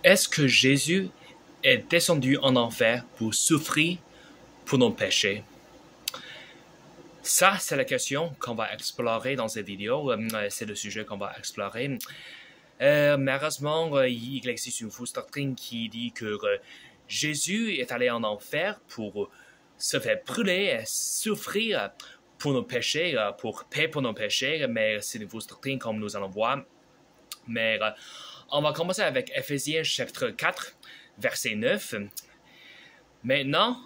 Est-ce que Jésus est descendu en enfer pour souffrir pour nos péchés? Ça, c'est la question qu'on va explorer dans cette vidéo. C'est le sujet qu'on va explorer. Malheureusement, il existe une fausse doctrine qui dit que Jésus est allé en enfer pour se faire brûler et souffrir pour nos péchés, pour payer pour nos péchés, mais c'est une fausse doctrine comme nous allons voir. Mais on va commencer avec Éphésiens chapitre 4, verset 9. Maintenant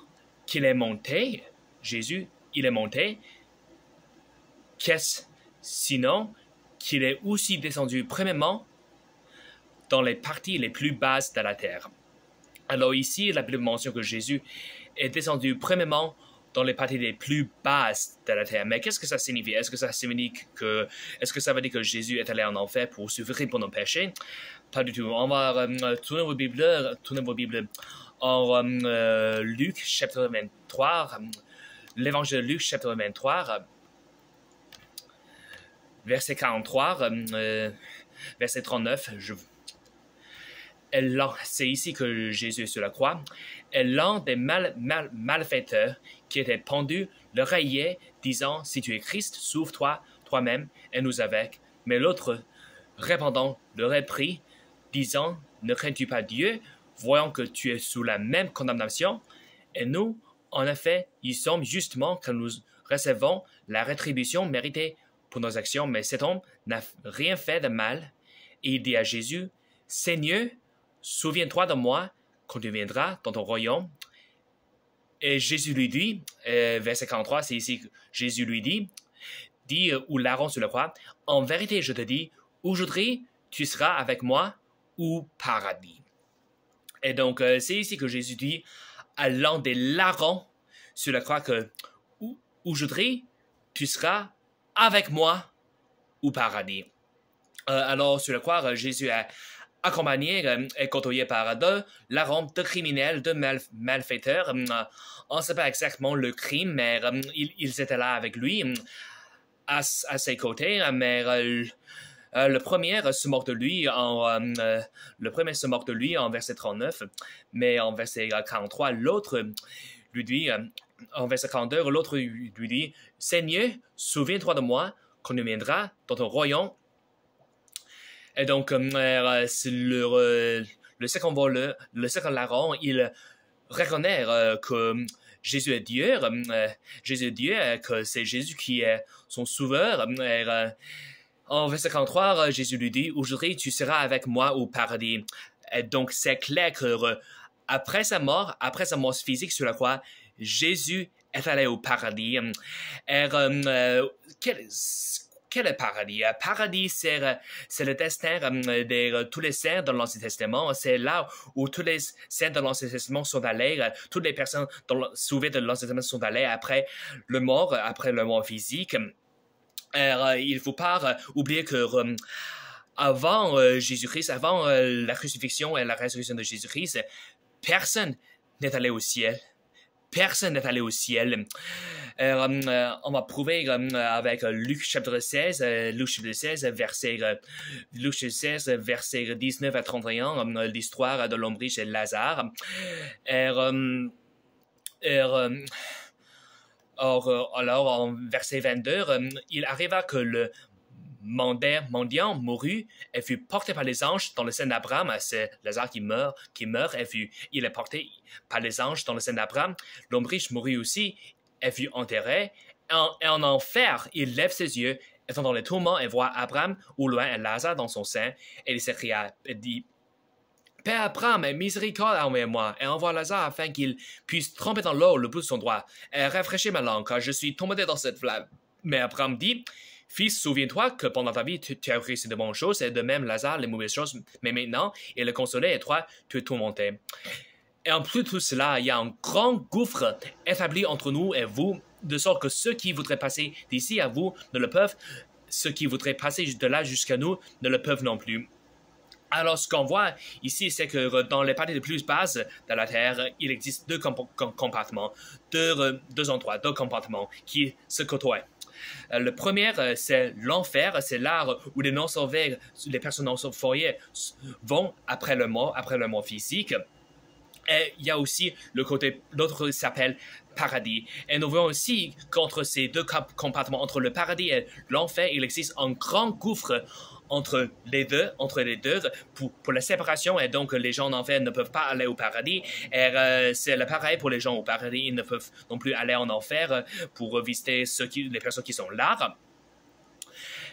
qu'il est monté, Jésus, il est monté, qu'est-ce sinon qu'il est aussi descendu premièrement dans les parties les plus basses de la terre. Alors ici, la Bible mentionne que Jésus est descendu premièrement dans les parties les plus basses de la terre. Mais qu'est-ce que ça signifie? Est-ce que ça veut dire que Jésus est allé en enfer pour souffrir pour nos péchés? Pas du tout. On va tourner vos Bibles en Luc chapitre 23, l'évangile de Luc chapitre 23, verset 43, verset 39. C'est ici que Jésus est sur la croix. Et l'un des malfaiteurs qui était pendu le raillait, disant, « Si tu es Christ, sauve-toi toi-même et nous avec. » Mais l'autre, répondant, le reprit, disant, « Ne crains-tu pas Dieu, voyant que tu es sous la même condamnation? Et nous, en effet, y sommes justement que nous recevons la rétribution méritée pour nos actions. Mais cet homme n'a rien fait de mal. » Et il dit à Jésus, « Seigneur, souviens-toi de moi quand tu viendras dans ton royaume. » Et Jésus lui dit, verset 43, c'est ici que Jésus lui dit ou larron sur la croix, « En vérité, je te dis, aujourd'hui, tu seras avec moi au paradis. » Et donc, c'est ici que Jésus dit à l'un des larrons sur la croix que « Aujourd'hui, tu seras avec moi au paradis. » Alors, sur la croix, Jésus a accompagné et côtoyé par deux larrons, deux criminels, deux malfaiteurs. On ne sait pas exactement le crime, mais ils étaient là avec lui, à ses côtés. Mais le premier se moque de lui en verset 39, mais en verset 43, l'autre lui dit, en verset 42, l'autre lui dit, « Seigneur, souviens-toi de moi quand tu viendras dans ton royaume. » Et donc, c'est le second larron, il reconnaît que Jésus est Dieu, que c'est Jésus qui est son sauveur. En verset 43, Jésus lui dit, « Aujourd'hui, tu seras avec moi au paradis. » Et donc, c'est clair que après sa mort physique sur la croix, Jésus est allé au paradis. Et quel est le paradis? Le paradis, c'est le destin de tous les saints dans l'Ancien Testament. C'est là où tous les saints dans l'Ancien Testament sont allés, toutes les personnes sauvées de l'Ancien Testament sont allées après le mort physique. Il ne faut pas oublier que avant Jésus-Christ, avant la crucifixion et la résurrection de Jésus-Christ, personne n'est allé au ciel. Personne n'est allé au ciel. On va prouver avec Luc chapitre 16, verset 19 à 31, l'histoire de l'homme riche et Lazare. Alors, en verset 22, il arriva que le mendiant mourut et fut porté par les anges dans le sein d'Abraham. C'est Lazare qui meurt et il est porté par les anges dans le sein d'Abraham. L'homme riche mourut aussi et fut enterré. Et en enfer, il lève ses yeux, étant dans les tourments, et voit Abraham au loin et Lazare dans son sein. Et il s'écria et dit, « Père Abraham, aie miséricorde envers moi, et envoie Lazare afin qu'il puisse tremper dans l'eau le bout de son doigt, et rafraîchir ma langue, car je suis tombé dans cette flamme. » Mais Abraham dit, « Fils, souviens-toi que pendant ta vie, tu as réussi de bonnes choses, et de même Lazare les mauvaises choses, mais maintenant, il est consolé, et toi, tu es tourmenté. » Et en plus de tout cela, il y a un grand gouffre établi entre nous et vous, de sorte que ceux qui voudraient passer d'ici à vous ne le peuvent, ceux qui voudraient passer de là jusqu'à nous ne le peuvent non plus. Alors, ce qu'on voit ici, c'est que dans les parties les plus basses de la Terre, il existe deux compartiments, deux endroits, deux compartiments qui se côtoient. Le premier, c'est l'enfer, c'est là où les non-sauvés, les personnes non-sauvées vont après le mort physique. Et il y a aussi l'autre s'appelle paradis. Et nous voyons aussi qu'entre ces deux compartiments, entre le paradis et l'enfer, il existe un grand gouffre entre les deux, pour la séparation, et donc les gens en enfer ne peuvent pas aller au paradis. Et c'est le pareil pour les gens au paradis, ils ne peuvent non plus aller en enfer pour visiter les personnes qui sont là.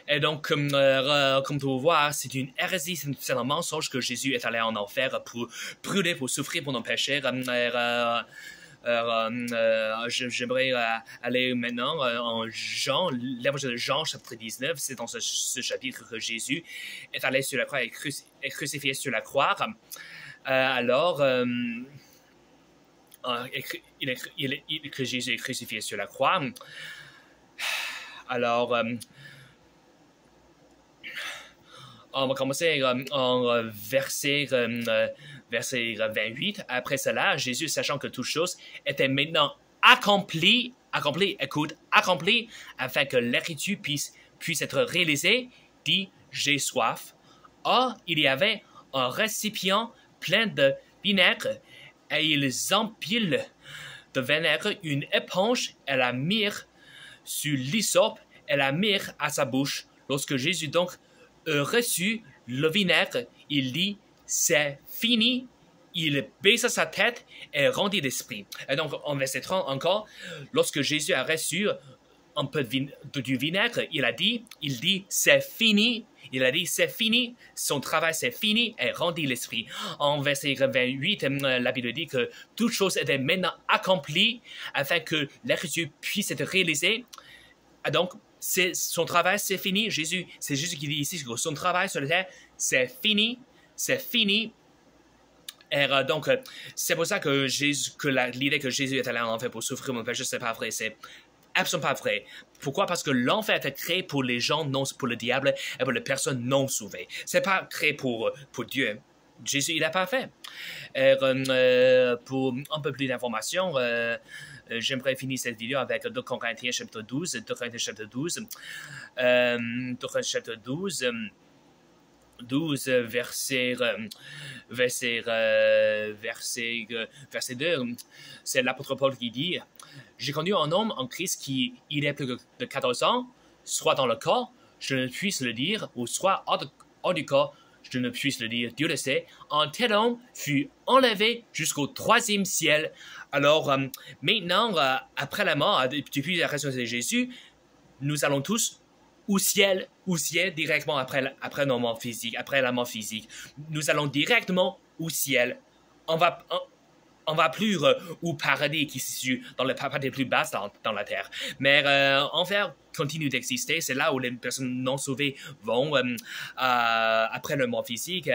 Et donc, comme tu peux voir, c'est une hérésie, c'est un mensonge que Jésus est allé en enfer pour brûler, pour souffrir pour nos péchés. J'aimerais aller maintenant en Jean, l'évangile de Jean, chapitre 19. C'est dans ce chapitre que Jésus est allé sur la croix et crucifié sur la croix. Que Jésus est crucifié sur la croix. Alors, on va commencer en verset 28. Après cela, Jésus, sachant que toutes choses étaient maintenant accomplies, afin que l'écriture puisse être réalisée, dit « J'ai soif ». Or, il y avait un récipient plein de vinaigre, et ils empilent de vinaigre une éponge et la mirent sur l'hysope et la mirent à sa bouche. Lorsque Jésus donc reçut le vinaigre, il dit « C'est fini ». Il baissa sa tête et rendit l'esprit. Et donc, en verset 30 encore, lorsque Jésus a reçu un peu du vinaigre, il dit « C'est fini ». Il a dit « C'est fini ». Son travail, c'est fini et rendit l'esprit. En verset 28, la Bible dit que toute chose était maintenant accomplie afin que l'écriture puisse être réalisée. Et donc, son travail, c'est fini. C'est Jésus qui dit ici que son travail sur la terre, c'est fini. Et donc, c'est pour ça que l'idée que Jésus est allé en enfer pour souffrir mon péché, c'est pas vrai. C'est absolument pas vrai. Pourquoi? Parce que l'enfer était créé pour les gens pour le diable et pour les personnes non sauvées. C'est pas créé pour Dieu. Jésus, il n'a pas fait. Et, pour un peu plus d'informations, j'aimerais finir cette vidéo avec 2 Corinthiens chapitre 12. 2 Corinthiens chapitre 12. 2 Corinthiens chapitre 12, verset 2. C'est l'apôtre Paul qui dit « J'ai connu un homme en Christ qui, il est plus de 14 ans, soit dans le corps, je ne puisse le dire, ou soit hors du corps, je ne puisse le dire, Dieu le sait. Un tel homme fut enlevé jusqu'au 3e ciel. » Alors, maintenant, après la mort, depuis la résurrection de Jésus, nous allons tous au ciel directement après la mort physique. Nous allons directement au ciel. On va plus au paradis qui se situe dans les parties les plus basses dans la terre. Mais enfer continue d'exister. C'est là où les personnes non sauvées vont après le mort physique,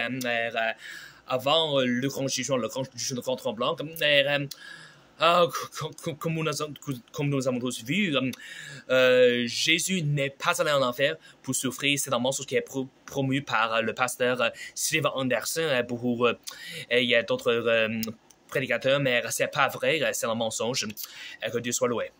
avant le grand jugement, le grand tremblement. Comme nous avons tous vu, Jésus n'est pas allé en enfer pour souffrir. C'est un mensonge qui est promu par le pasteur Steven Anderson. Il y a d'autres prédicateurs, mais c'est pas vrai, c'est un mensonge. Et que Dieu soit loué.